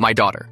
My daughter.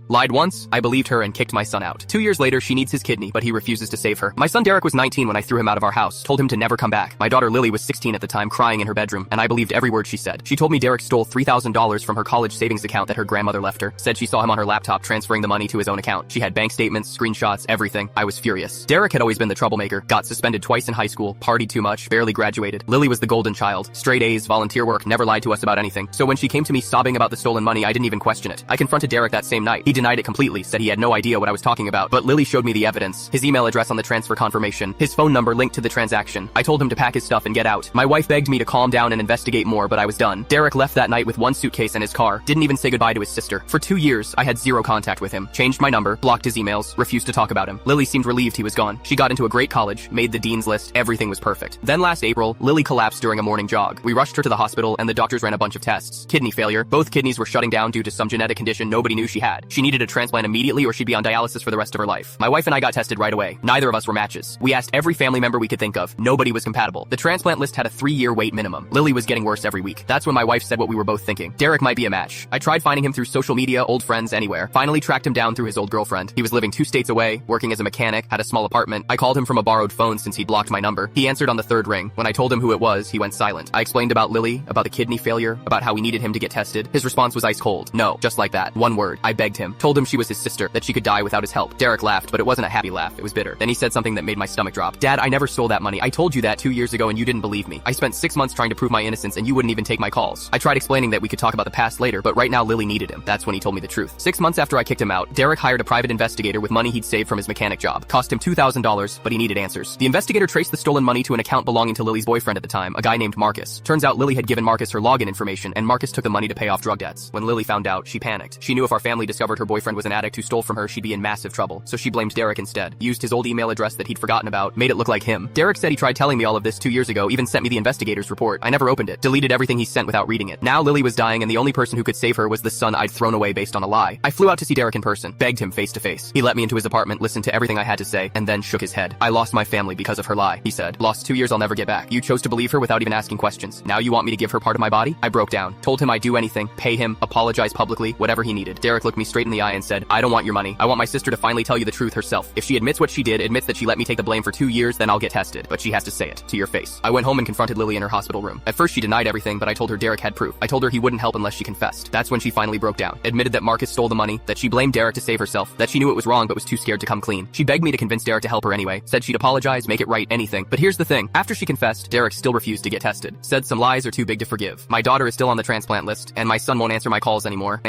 Lied once, I believed her and kicked my son out. 2 years later, she needs his kidney, but he refuses to save her. My son Derek was 19 when I threw him out of our house, told him to never come back. My daughter Lily was 16 at the time, crying in her bedroom, and I believed every word she said. She told me Derek stole $3,000 from her college savings account that her grandmother left her, said she saw him on her laptop transferring the money to his own account. She had bank statements, screenshots, everything. I was furious. Derek had always been the troublemaker, got suspended twice in high school, partied too much, barely graduated. Lily was the golden child, straight A's, volunteer work, never lied to us about anything. So when she came to me sobbing about the stolen money, I didn't even question it. I confronted Derek that same night. He denied it completely, said he had no idea what I was talking about, but Lily showed me the evidence. His email address on the transfer confirmation, his phone number linked to the transaction. I told him to pack his stuff and get out. My wife begged me to calm down and investigate more, but I was done. Derek left that night with one suitcase and his car, didn't even say goodbye to his sister. For 2 years, I had zero contact with him, changed my number, blocked his emails, refused to talk about him. Lily seemed relieved he was gone. She got into a great college, made the dean's list, everything was perfect. Then last April, Lily collapsed during a morning jog. We rushed her to the hospital and the doctors ran a bunch of tests. Kidney failure, both kidneys were shutting down due to some genetic condition nobody knew she had. She needed a transplant immediately or she'd be on dialysis for the rest of her life. My wife and I got tested right away. Neither of us were matches. We asked every family member we could think of. Nobody was compatible. The transplant list had a 3-year wait minimum. Lily was getting worse every week. That's when my wife said what we were both thinking. Derek might be a match. I tried finding him through social media, old friends, anywhere. Finally tracked him down through his old girlfriend. He was living 2 states away, working as a mechanic, had a small apartment. I called him from a borrowed phone since he blocked my number. He answered on the 3rd ring. When I told him who it was, he went silent. I explained about Lily, about the kidney failure, about how we needed him to get tested. His response was ice cold. No, just like that. One word. I begged him. Told him she was his sister, that she could die without his help. Derek laughed, but it wasn't a happy laugh. It was bitter. Then he said something that made my stomach drop. Dad, I never stole that money. I told you that 2 years ago and you didn't believe me. I spent 6 months trying to prove my innocence and you wouldn't even take my calls. I tried explaining that we could talk about the past later, but right now Lily needed him. That's when he told me the truth. 6 months after I kicked him out, Derek hired a private investigator with money he'd saved from his mechanic job. Cost him $2,000, but he needed answers. The investigator traced the stolen money to an account belonging to Lily's boyfriend at the time, a guy named Marcus. Turns out Lily had given Marcus her login information and Marcus took the money to pay off drug debts. When Lily found out, she panicked. She knew if our family discovered her boyfriend was an addict who stole from her, she'd be in massive trouble. So she blamed Derek instead. Used his old email address that he'd forgotten about, made it look like him. Derek said he tried telling me all of this 2 years ago, even sent me the investigator's report. I never opened it. Deleted everything he sent without reading it. Now Lily was dying and the only person who could save her was the son I'd thrown away based on a lie. I flew out to see Derek in person, begged him face to face. He let me into his apartment, listened to everything I had to say, and then shook his head. I lost my family because of her lie, he said. Lost 2 years I'll never get back. You chose to believe her without even asking questions. Now you want me to give her part of my body? I broke down. Told him I'd do anything, pay him, apologize publicly, whatever he needed. Derek looked me straight in the eye and said, I don't want your money. I want my sister to finally tell you the truth herself. If she admits what she did, admits that she let me take the blame for 2 years, then I'll get tested. But she has to say it, to your face. I went home and confronted Lily in her hospital room. At first she denied everything, but I told her Derek had proof. I told her he wouldn't help unless she confessed. That's when she finally broke down. Admitted that Marcus stole the money, that she blamed Derek to save herself, that she knew it was wrong but was too scared to come clean. She begged me to convince Derek to help her anyway. Said she'd apologize, make it right, anything. But here's the thing. After she confessed, Derek still refused to get tested. Said some lies are too big to forgive. My daughter is still on the transplant list, and my son won't answer my calls anymore.